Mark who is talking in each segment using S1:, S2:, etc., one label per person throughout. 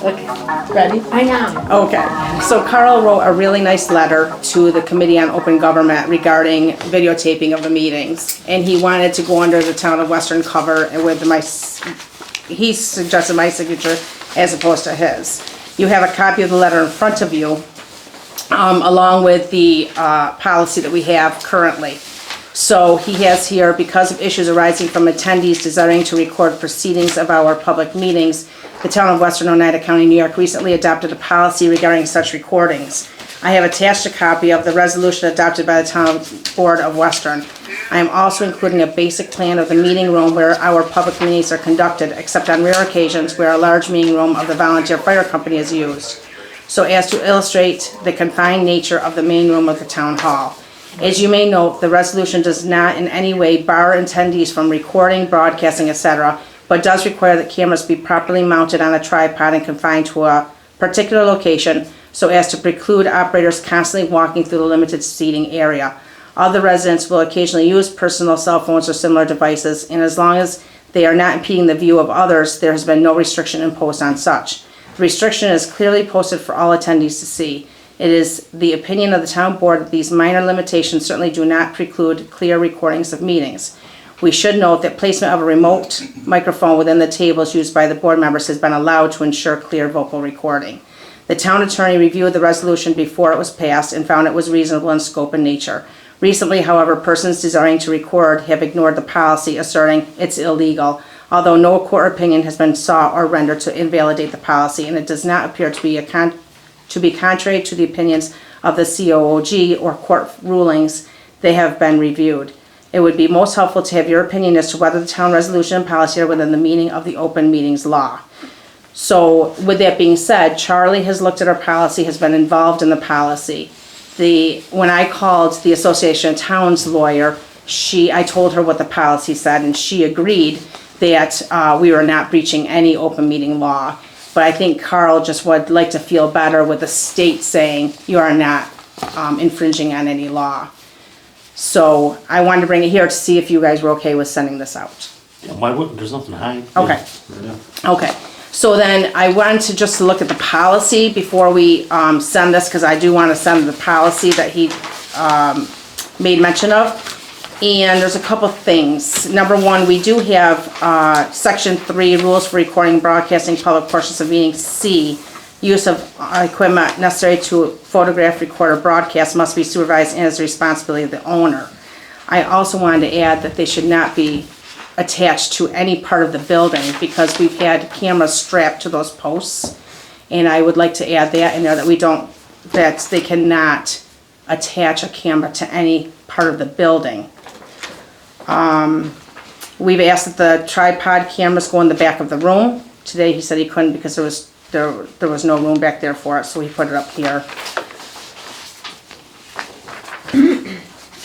S1: Okay, ready?
S2: I know.
S1: Okay, so Carl wrote a really nice letter to the Committee on Open Government regarding videotaping of the meetings. And he wanted to go under the Town of Western cover and with he suggested my signature as opposed to his. You have a copy of the letter in front of you, along with the policy that we have currently. So he has here, because of issues arising from attendees desiring to record proceedings of our public meetings, the Town of Western, Oneida County, New York recently adopted a policy regarding such recordings. I have attached a copy of the resolution adopted by the Town Board of Western. I am also including a basic plan of the meeting room where our public meetings are conducted, except on rare occasions where a large meeting room of the volunteer fire company is used, so as to illustrate the confined nature of the main room of the town hall. As you may note, the resolution does not in any way bar attendees from recording, broadcasting, etc., but does require that cameras be properly mounted on a tripod and confined to a particular location so as to preclude operators constantly walking through the limited seating area. Other residents will occasionally use personal cell phones or similar devices, and as long as they are not impeding the view of others, there has been no restriction imposed on such. The restriction is clearly posted for all attendees to see. It is the opinion of the town board that these minor limitations certainly do not preclude clear recordings of meetings. We should note that placement of a remote microphone within the tables used by the board members has been allowed to ensure clear vocal recording. The town attorney reviewed the resolution before it was passed and found it was reasonable in scope and nature. Recently, however, persons desiring to record have ignored the policy, asserting it's illegal, although no court opinion has been sought or rendered to invalidate the policy, and it does not appear to be contrary to the opinions of the COOG or court rulings. They have been reviewed. It would be most helpful to have your opinion as to whether the town resolution and policy are within the meaning of the open meetings law. So with that being said, Charlie has looked at our policy, has been involved in the policy. When I called the Association of Towns lawyer, I told her what the policy said, and she agreed that we were not breaching any open meeting law. But I think Carl just would like to feel better with the state saying you are not infringing on any law. So I wanted to bring it here to see if you guys were okay with sending this out.
S3: Yeah, why wouldn't, there's nothing to hide.
S1: Okay.
S3: Yeah.
S1: Okay. So then I wanted to just look at the policy before we send this, because I do want to send the policy that he made mention of. And there's a couple things. Number one, we do have Section 3, Rules for Recording and Broadcasting Public Portions of Meetings, C, use of equipment necessary to photograph, record, or broadcast must be supervised and is the responsibility of the owner. I also wanted to add that they should not be attached to any part of the building because we've had cameras strapped to those posts. And I would like to add that in there that they cannot attach a camera to any part of the building. We've asked that the tripod cameras go in the back of the room. Today he said he couldn't because there was no room back there for it, so he put it up here.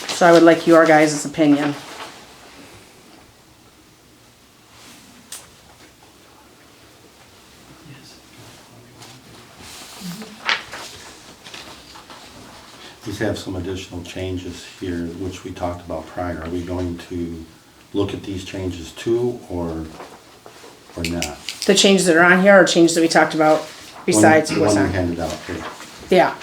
S1: So I would like your guys' opinion.
S3: These have some additional changes here, which we talked about prior. Are we going to look at these changes too, or not?
S1: The changes that are on here are changes that we talked about besides
S3: the
S1: what's
S3: one
S1: on.
S3: we handed out here.
S1: Yeah,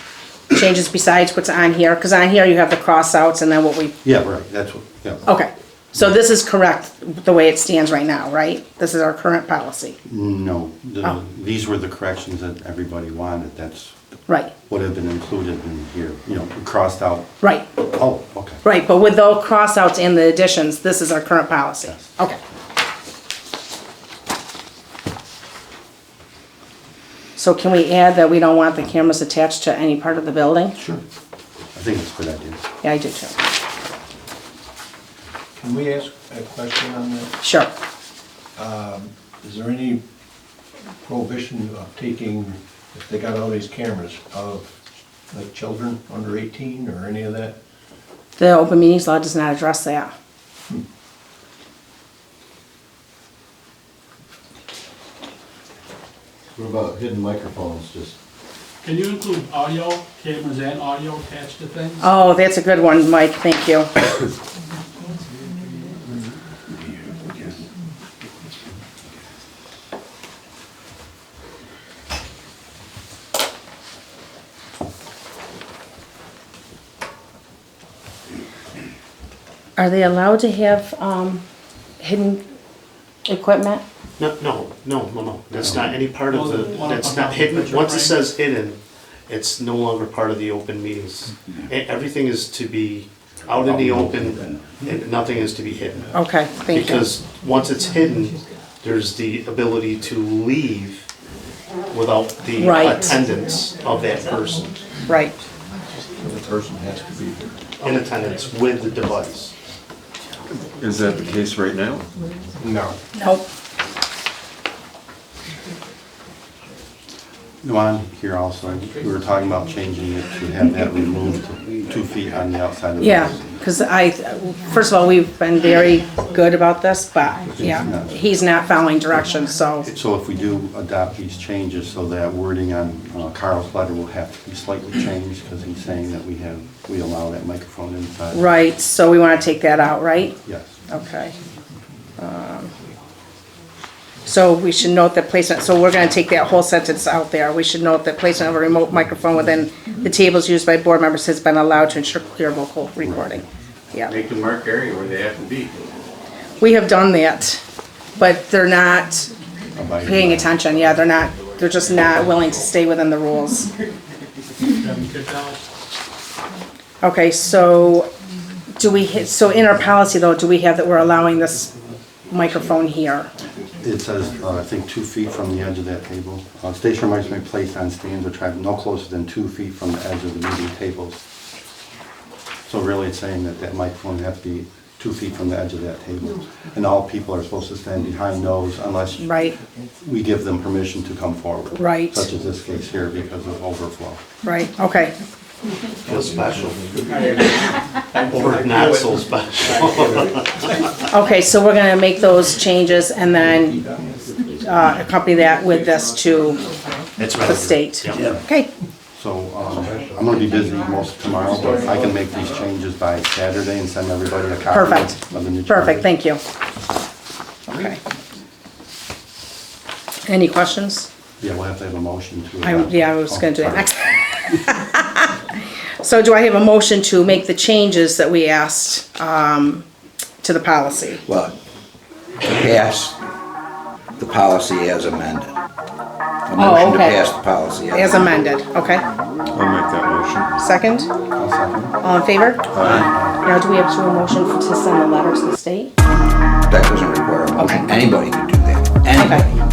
S1: changes besides what's on here, because on here you have the cross-outs and then what we,
S3: Yeah, right, that's what, yeah.
S1: okay. So this is correct the way it stands right now, right? This is our current policy.
S3: No,
S1: Oh.
S3: these were the corrections that everybody wanted. That's
S1: Right,
S3: what have been included in here, crossed out.
S1: right,
S3: Oh, okay.
S1: right, but with those cross-outs and the additions, this is our current policy.
S3: Yes.
S1: Okay. So can we add that we don't want the cameras attached to any part of the building?
S3: Sure. I think it's a good idea.
S1: Yeah, I do too.
S4: Can we ask a question on that?
S1: Sure.
S4: Is there any prohibition of taking, if they got all these cameras, of like children under 18 or any of that?
S1: The open meetings law does not address that.
S5: What about hidden microphones, just?
S6: Can you include audio, cameras and audio attached to things?
S1: Oh, that's a good one, Mike, thank you. Are they allowed to have, hidden equipment?
S2: No. That's not any part of the, that's not hidden. Once it says hidden, it's no longer part of the open meetings. Everything is to be out in the open and nothing is to be hidden.
S1: Okay, thank you.
S2: Because once it's hidden, there's the ability to leave without the
S1: Right.
S2: attendance of that person
S1: Right,
S4: The person has to be here.
S2: in attendance with the device.
S7: Is that the case right now?
S4: No.
S1: nope,
S3: On here also, we were talking about changing it to have that removed to 2 feet on the outside of the
S1: yeah,
S3: house.
S1: because first of all, we've been very good about this, but, yeah, he's not following directions, so,
S3: So if we do adopt these changes, so that wording on Carl's letter will have to be slightly changed, because he's saying that we allow that microphone inside.
S1: right, so we want to take that out, right?
S3: Yes.
S1: Okay. So we should note that placement, so we're gonna take that whole sentence out there. We should note that placement of a remote microphone within the tables used by board members has been allowed to ensure clear vocal recording. Yeah,
S8: Make the marked area where they have to be.
S1: we have done that, but they're not
S3: Abiding
S1: paying
S3: by-
S1: attention. Yeah, they're just not willing to stay within the rules.
S6: Them kicked out.
S1: Okay, so so in our policy though, do we have that we're allowing this microphone here?
S3: It says, I think 2 feet from the edge of that table. Station mics may be placed on stands or track no closer than 2 feet from the edge of the meeting tables. So really it's saying that that microphone would have to be 2 feet from the edge of that table. And all people are supposed to stand behind those unless
S1: Right,
S3: we give them permission to come forward.
S1: Right.
S3: Such as this case here because of overflow.
S1: right, okay.
S2: Feel special. Or not so special.
S1: Okay, so we're gonna make those changes and then accompany that with this to
S2: It's
S1: the state.
S2: Yeah.
S1: Okay,
S3: So I'm gonna be busy most of tomorrow, but I can make these changes by Saturday and send everybody a copy
S1: perfect,
S3: of the new.
S1: perfect, thank you. Okay. Any questions?
S3: Yeah, we'll have to have a motion to. adopt.
S1: Yeah, I was gonna do
S3: Oh,
S1: that
S3: sorry.
S1: next. So do I have a motion to make the changes that we asked to the policy?
S9: Well, to pass the policy as amended. A motion to
S1: okay.
S9: pass the policy
S1: As amended, okay.
S7: I'll make that motion.
S1: Second,
S3: I'll second.
S1: all in favor? Now, do we have to do a motion to send a letter to the state?
S9: That doesn't require a motion.
S1: Okay.
S9: Anybody could do that. Anybody.
S1: Okay.